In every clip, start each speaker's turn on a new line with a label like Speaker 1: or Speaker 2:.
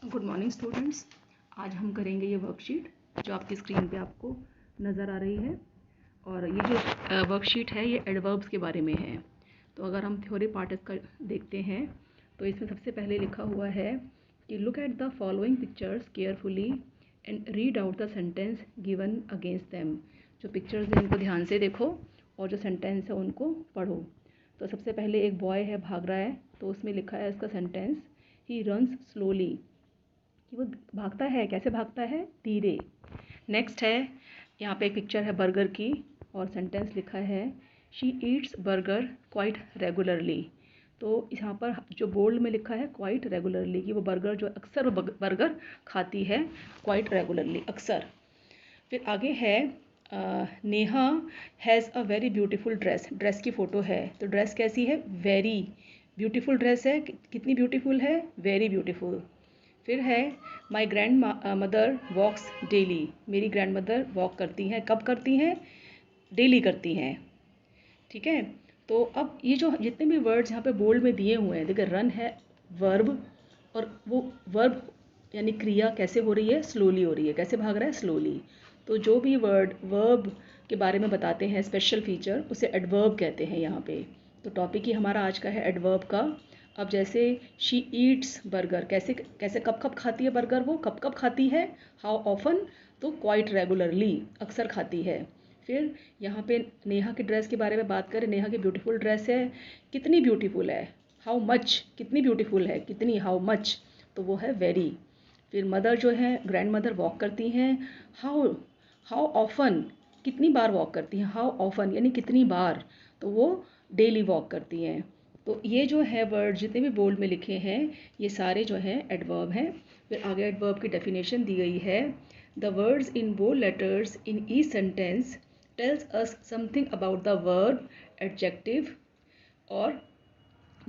Speaker 1: Good morning students. आज हम करेंगे ये वर्कशीट जो आपकी स्क्रीन पे आपको नज़र आ रही है। और ये जो वर्कशीट है ये एडवर्ब्स के बारे में है। तो अगर हम थ्योरी पार्ट इसका देखते हैं तो इसमें सबसे पहले लिखा हुआ है कि look at the following pictures carefully and read out the sentence given against them. जो पिक्चर्स हैं इनको ध्यान से देखो और जो सेंटेंस है उनको पढ़ो। तो सबसे पहले एक बॉय है, भाग रहा है, तो उसमें लिखा है इसका सेंटेंस, ही रन्स स्लोली, कि वो भागता है, कैसे भागता है, धीरे। नेक्स्ट है, यहाँ पे एक पिक्चर है बर्गर की और सेंटेंस लिखा है, she Yeats burger quite regularly. तो यहाँ पर जो बोल्ड में लिखा है क्वाइट रेगुलरली, कि वो बर्गर जो अक्सर वो बर्गर खाती है क्वाइट रेगुलरली, अक्सर। फिर आगे है Neha has a very beautiful dress. Dress की फ़ोटो है, तो ड्रेस कैसी है, वेरी ब्यूटीफुल ड्रेस है। कितनी ब्यूटीफुल है, वेरी ब्यूटीफुल। फिर है my grandmother walks daily. मेरी ग्रैंड मदर वॉक करती हैं, कब करती हैं, डेली करती हैं। ठीक है। तो अब ये जो जितने भी वर्ड्स यहाँ पे बोल्ड में दिए हुए हैं, देखिए रन है वर्ब, और वो वर्ब यानी क्रिया कैसे हो रही है, स्लोली हो रही है। कैसे भाग रहा है, स्लोली। तो जो भी वर्ड वर्ब के बारे में बताते हैं स्पेशल फीचर, उसे एडवर्ब कहते हैं यहाँ पे। तो टॉपिक ही हमारा आज का है एडवर्ब का। अब जैसे शी ईट्स बर्गर, कैसे कैसे कब कब खाती है बर्गर, वो कब कब खाती है, हाउ ऑफन, तो क्वाइट रेगुलरली, अक्सर खाती है। फिर यहाँ पे नेहा की ड्रेस के बारे में बात करें, नेहा की ब्यूटीफुल ड्रेस है, कितनी ब्यूटीफुल है, हाउ मच, कितनी ब्यूटीफुल है, कितनी, हाउ मच, तो वो है वेरी। फिर मदर जो है, ग्रैंड मदर वॉक करती हैं, हाउ हाउ ऑफन, कितनी बार वॉक करती हैं, हाउ ऑफन यानी कितनी बार, तो वो डेली वॉक करती हैं। तो ये जो है वर्ड जितने भी बोल्ड में लिखे हैं ये सारे जो हैं एडवर्ब हैं। फिर आगे एडवर्ब की डेफिनेशन दी गई है, the words in bold letters in each sentence tells us something about the verb, adjective और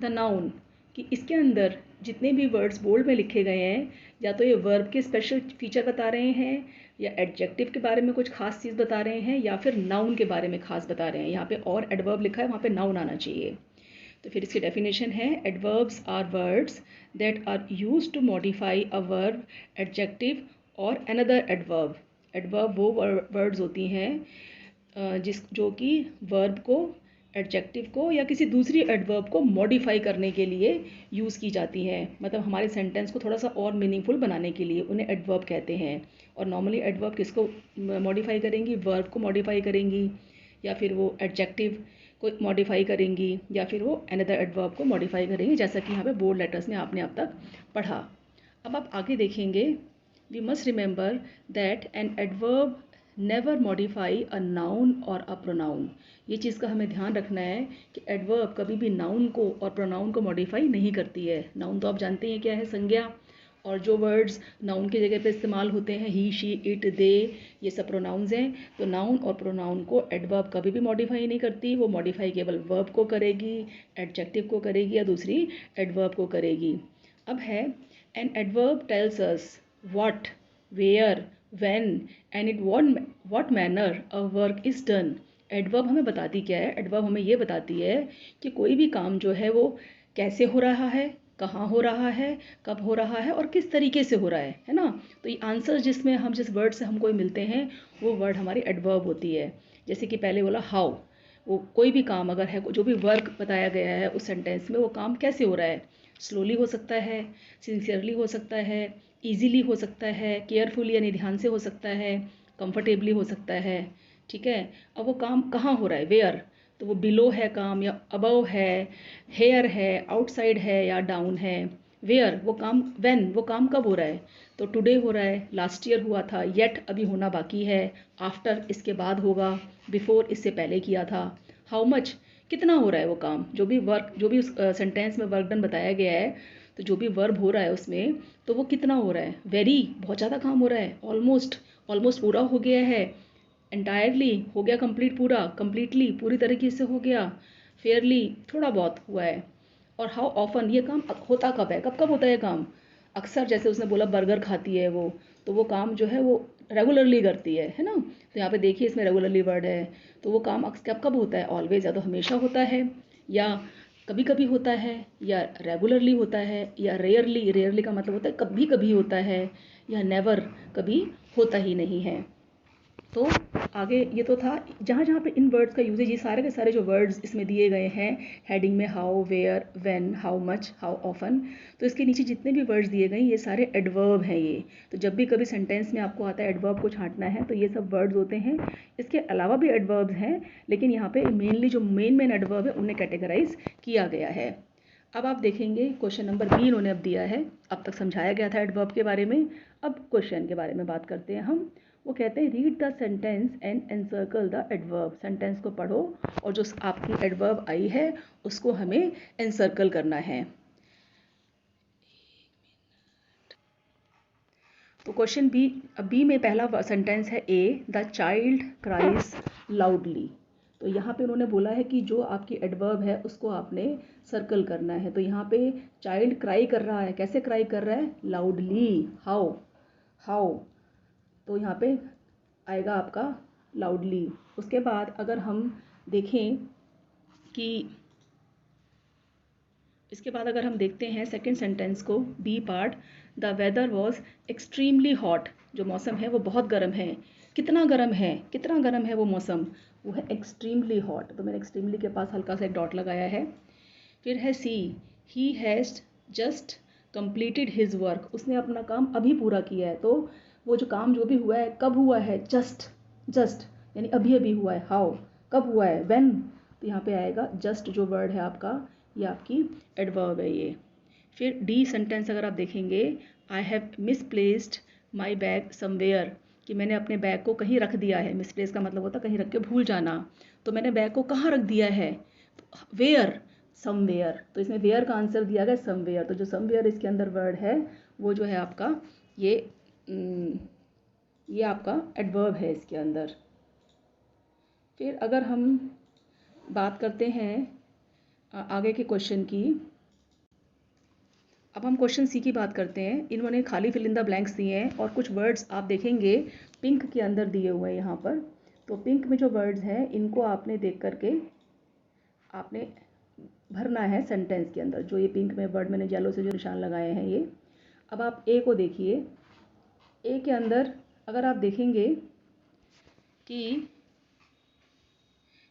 Speaker 1: द नाउन। कि इसके अंदर जितने भी वर्ड्स बोल्ड में लिखे गए हैं, या तो ये वर्ब के स्पेशल फीचर बता रहे हैं, या एडजेक्टिव के बारे में कुछ खास चीज़ बता रहे हैं, या फिर नाउन के बारे में खास बता रहे हैं। यहाँ पे और एडवर्ब लिखा है, वहाँ पे नाउन आना चाहिए। तो फिर इसकी डेफिनेशन है, adverbs are words that are used to modify a verb, adjective और अनदर एडवर्ब। एडवर्ब वो वर्ड्स होती हैं जो कि वर्ब को, एडजेक्टिव को या किसी दूसरी एडवर्ब को मॉडिफाई करने के लिए यूज़ की जाती हैं। मतलब हमारे सेंटेंस को थोड़ा सा और मीनिंगफुल बनाने के लिए उन्हें एडवर्ब कहते हैं। और नॉर्मली एडवर्ब किसको मॉडिफाई करेंगी, वर्ब को मॉडिफाई करेंगी, या फिर वो एडजेक्टिव को मॉडिफाई करेंगी, या फिर वो अनदर एडवर्ब को मॉडिफाई करेंगी, जैसा कि यहाँ पे बोल्ड लेटर्स में आपने अब तक पढ़ा। अब आप आगे देखेंगे, we must remember that an adverb never modify a noun और अ प्रोनाउन। ये चीज़ का हमें ध्यान रखना है कि एडवर्ब कभी भी नाउन को और प्रोनाउन को मॉडिफाई नहीं करती है। नाउन तो आप जानते हैं क्या है, संज्ञा, और जो वर्ड्स नाउन की जगह पे इस्तेमाल होते हैं, ही, शी, इट, दे, ये सब प्रोनाउंस हैं। तो नाउन और प्रोनाउन को एडवर्ब कभी भी मॉडिफाई नहीं करती, वो मॉडिफाई केवल वर्ब को करेगी, एडजेक्टिव को करेगी या दूसरी एडवर्ब को करेगी। अब है, an adverb tells us what, where, when and in what manner a work is done. Adverb हमें बताती क्या है, एडवर्ब हमें ये बताती है कि कोई भी काम जो है वो कैसे हो रहा है, कहाँ हो रहा है, कब हो रहा है और किस तरीके से हो रहा है ना। तो ये आंसर जिसमें हम जिस वर्ड से हमको मिलते हैं वो वर्ड हमारी एडवर्ब होती है। जैसे कि पहले बोला हाउ, वो कोई भी काम अगर है, जो भी वर्क बताया गया है उस सेंटेंस में, वो काम कैसे हो रहा है, स्लोली हो सकता है, सिंसियरली हो सकता है, ईजीली हो सकता है, केयरफुली यानी ध्यान से हो सकता है, कंफर्टेबली हो सकता है। ठीक है। अब वो काम कहाँ हो रहा है, वेयर, तो वो बिलो है काम, या अबव है, हेयर है, आउटसाइड है, या डाउन है। वेयर वो काम, व्हेन वो काम कब हो रहा है, तो टुडे हो रहा है, लास्ट ईयर हुआ था, येट अभी होना बाकी है, आफ्टर इसके बाद होगा, बिफोर इससे पहले किया था। हाउ मच कितना हो रहा है वो काम, जो भी वर्क, जो भी उस सेंटेंस में वर्क डन बताया गया है, तो जो भी वर्ब हो रहा है उसमें, तो वो कितना हो रहा है, वेरी बहुत ज़्यादा काम हो रहा है, ऑलमोस्ट ऑलमोस्ट पूरा हो गया है, एंटायरली हो गया कंप्लीट, पूरा कंप्लीटली पूरी तरीके से हो गया, फेयरली थोड़ा बहुत हुआ है। और हाउ ऑफन ये काम होता कब है, कब कब होता है काम, अक्सर, जैसे उसने बोला बर्गर खाती है वो, तो वो काम जो है वो रेगुलरली करती है ना। तो यहाँ पे देखिए इसमें रेगुलरली वर्ड है, तो वो काम कब कब होता है, ऑलवेज, या तो हमेशा होता है, या कभी कभी होता है, या रेगुलरली होता है, या रेयरली। रेयरली का मतलब होता है कभी कभी होता है, या नेवर, कभी होता ही नहीं है। तो आगे ये तो था जहाँ जहाँ पे इन वर्ड्स का यूजेज, ये सारे के सारे जो वर्ड्स इसमें दिए गए हैं हेडिंग में, how, where, when, how much, how often, तो इसके नीचे जितने भी वर्ड्स दिए गए ये सारे एडवर्ब हैं ये। तो जब भी कभी सेंटेंस में आपको आता है एडवर्ब को छांटना है तो ये सब वर्ड्स होते हैं। इसके अलावा भी एडवर्ब्स हैं, लेकिन यहाँ पे मेनली जो मेन एडवर्ब है उन्हें कैटेगराइज किया गया है। अब आप देखेंगे क्वेश्चन नंबर बी इन्होंने अब दिया है। अब तक समझाया गया था एडवर्ब के बारे में, अब क्वेश्चन के बारे में बात करते हैं हम। वो कहते हैं read the sentence and encircle the adverb. Sentence को पढ़ो और जो आपकी एडवर्ब आई है उसको हमें एनसर्कल करना है। तो क्वेश्चन बी में पहला सेंटेंस है ए, द चाइल्ड क्राइज लाउडली। तो यहाँ पे उन्होंने बोला है कि जो आपकी एडवर्ब है उसको आपने सर्कल करना है। तो यहाँ पे चाइल्ड क्राई कर रहा है, कैसे क्राई कर रहा है? लाउडली। हाउ, हाउ, तो यहाँ पे आएगा आपका लाउडली। उसके बाद अगर हम देखें कि इसके बाद अगर हम देखते हैं सेकंड सेंटेंस को, B part, the weather was extremely hot. जो मौसम है वो बहुत गर्म है। कितना गर्म है? कितना गर्म है वो मौसम? वो है एक्सट्रीमली हॉट। तो मैंने एक्सट्रीमली के पास हल्का सा एक डॉट लगाया है। फिर है C, he has just completed his work. उसने अपना काम अभी पूरा किया है। तो वो जो काम जो भी हुआ है कब हुआ है? जस्ट, जस्ट यानी अभी अभी हुआ है। हाउ, कब हुआ है? व्हेन। तो यहाँ पे आएगा जस्ट जो वर्ड है आपका, ये आपकी एडवर्ब है ये। फिर डी सेंटेंस अगर आप देखेंगे, I have misplaced my bag somewhere, कि मैंने अपने बैग को कहीं रख दिया है। मिसप्लेस का मतलब होता है कहीं रख के भूल जाना। तो मैंने बैग को कहाँ रख दिया है? Where, somewhere. तो इसमें वेयर का आंसर दिया गया समवेयर। तो जो समवेयर इसके अंदर वर्ड है वो जो है आपका ये आपका एडवर्ब है इसके अंदर। फिर अगर हम बात करते हैं आगे के क्वेश्चन की, अब हम क्वेश्चन सी की बात करते हैं। इन्होंने खाली फिल इन द ब्लैंक्स दिए हैं और कुछ वर्ड्स आप देखेंगे पिंक के अंदर दिए हुए हैं यहाँ पर। तो पिंक में जो वर्ड्स हैं इनको आपने देख करके आपने भरना है सेंटेंस के अंदर। जो ये पिंक में वर्ड मैंने येलो से जो निशान लगाए हैं ये। अब आप ए को देखिए। ए के अंदर अगर आप देखेंगे कि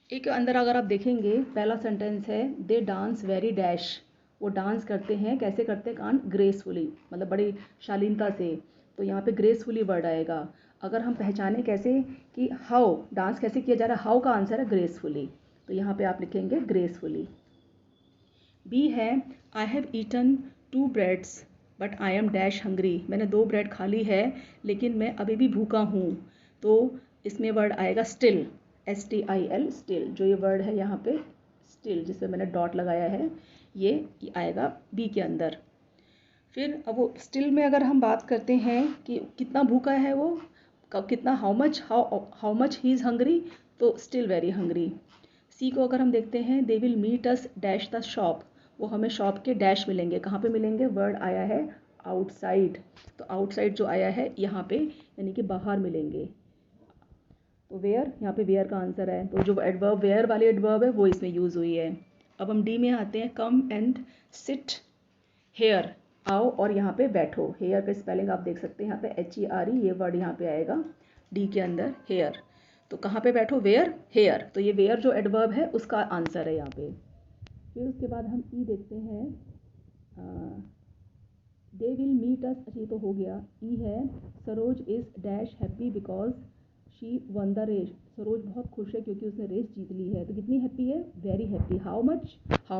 Speaker 1: ए के अंदर अगर आप देखेंगे पहला सेंटेंस है दे डांस वेरी डैश। वो डांस करते हैं, कैसे करते हैं? कान ग्रेसफुली, मतलब बड़ी शालीनता से। तो यहाँ पे ग्रेसफुली वर्ड आएगा। अगर हम पहचाने कैसे कि हाउ, डांस कैसे किया जा रहा है, हाउ का आंसर है ग्रेसफुली। तो यहाँ पे आप लिखेंगे ग्रेसफुली। बी है I have eaten 2 breads but I am dash hungry. मैंने 2 ब्रेड खा ली है लेकिन मैं अभी भी भूखा हूँ। तो इसमें वर्ड आएगा स्टिल, STIL, स्टिल। जो ये वर्ड है यहाँ पे स्टिल, जिसमें मैंने डॉट लगाया है, ये आएगा बी के अंदर। फिर अब वो स्टिल में अगर हम बात करते हैं कि कितना भूखा है वो, कितना, how much he is hungry, तो स्टिल वेरी हंग्री। सी को अगर हम देखते हैं, they will meet us dash the shop. वो हमें शॉप के डैश मिलेंगे। कहाँ पे मिलेंगे? वर्ड आया है आउटसाइड। तो आउटसाइड जो आया है यहाँ पे यानी कि बाहर मिलेंगे। तो वेयर, यहाँ पे वेयर का आंसर है। तो जो एडवर्ब, वेयर वाली एडवर्ब है वो इसमें यूज़ हुई है। अब हम डी में आते हैं। Come and sit here. आओ और यहाँ पे बैठो। हेयर का स्पेलिंग आप देख सकते हैं यहाँ पे HERE, ये वर्ड यहाँ पे आएगा डी के अंदर, हेयर। तो कहाँ पे बैठो? Where, here. तो ये वेयर जो एडवर्ब है उसका आंसर है यहाँ पे। फिर उसके बाद हम ई देखते हैं। दे विल मीट अस, ये तो हो गया। ई है Saroj is dash happy because she won the race. Saroj बहुत खुश है क्योंकि उसने रेस जीत ली है। तो कितनी हैप्पी है? Very happy. How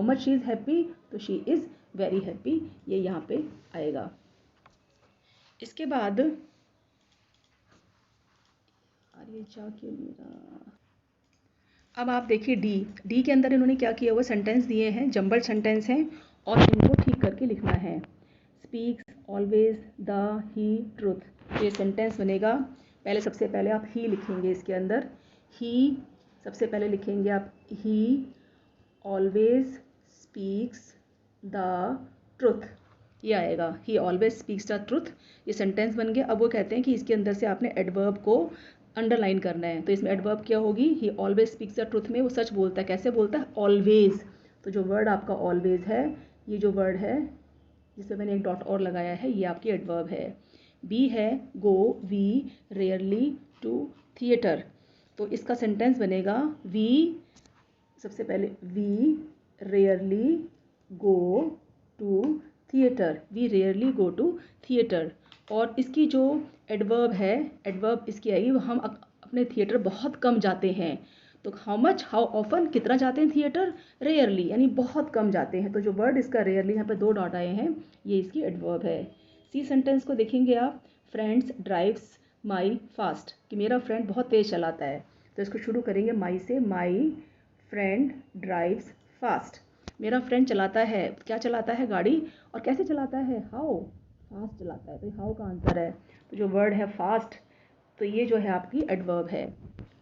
Speaker 1: much she is happy, तो शी इज़ वेरी हैप्पी, ये यहाँ पे आएगा। इसके बाद अरे क्या क्यों मेरा, अब आप देखिए डी के अंदर इन्होंने क्या किया हुआ, सेंटेंस दिए हैं, जंबल सेंटेंस हैं और इनको ठीक करके लिखना है। Speaks always the he truth. ये सेंटेंस बनेगा। पहले सबसे पहले आप ही लिखेंगे इसके अंदर। ही सबसे पहले लिखेंगे आप, ही ऑलवेज स्पीक्स द ट्रुथ, ये आएगा। ही ऑलवेज स्पीक्स द ट्रुथ, ये सेंटेंस बन गया। अब वो कहते हैं कि इसके अंदर से आपने एडवर्ब को अंडरलाइन करना है। तो इसमें एडवर्ब क्या होगी? ही ऑलवेज स्पीक्स द ट्रुथ में वो सच बोलता है। कैसे बोलता है? ऑलवेज। तो जो वर्ड आपका ऑलवेज है, ये जो वर्ड है जिसमें मैंने एक डॉट और लगाया है, ये आपकी एडवर्ब है। बी है go, we, rarely, to, theatre. तो इसका सेंटेंस बनेगा वी, सबसे पहले we rarely go to theatre, we rarely go to theatre. और इसकी जो एडवर्ब है, एडवर्ब इसकी आई हम अपने थिएटर बहुत कम जाते हैं। तो हाउ मच, हाउ ऑफन, कितना जाते हैं थिएटर, रेयरली यानी बहुत कम जाते हैं। तो जो वर्ड इसका रेयरली, यहाँ पे 2 डॉट आए हैं, ये इसकी एडवर्ब है। सी सेंटेंस को देखेंगे आप, फ्रेंड्स ड्राइव्स माई फास्ट, कि मेरा फ्रेंड बहुत तेज़ चलाता है। तो इसको शुरू करेंगे माई से, माई फ्रेंड ड्राइव्स फास्ट, मेरा फ्रेंड चलाता है, क्या चलाता है, गाड़ी। और कैसे चलाता है, हाउ, फास्ट चलाता है। तो हाउ का आंसर है। तो जो वर्ड है फास्ट, तो ये जो है आपकी एडवर्ब है।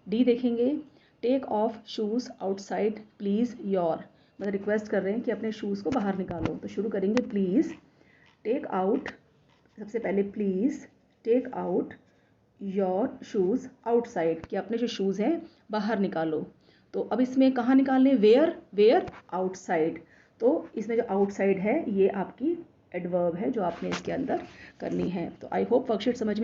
Speaker 1: डी देखेंगे, take off shoes outside please your, मतलब रिक्वेस्ट कर रहे हैं कि अपने शूज़ को बाहर निकालो। तो शुरू करेंगे प्लीज़, टेक आउट, सबसे पहले please take out your shoes outside, कि अपने जो शूज़ हैं बाहर निकालो। तो अब इसमें कहाँ निकालने, वेयर, वेयर आउटसाइड। तो इसमें जो आउटसाइड है ये आपकी एडवर्ब है जो आपने इसके अंदर करनी है। तो आई होप वर्कशीट समझ में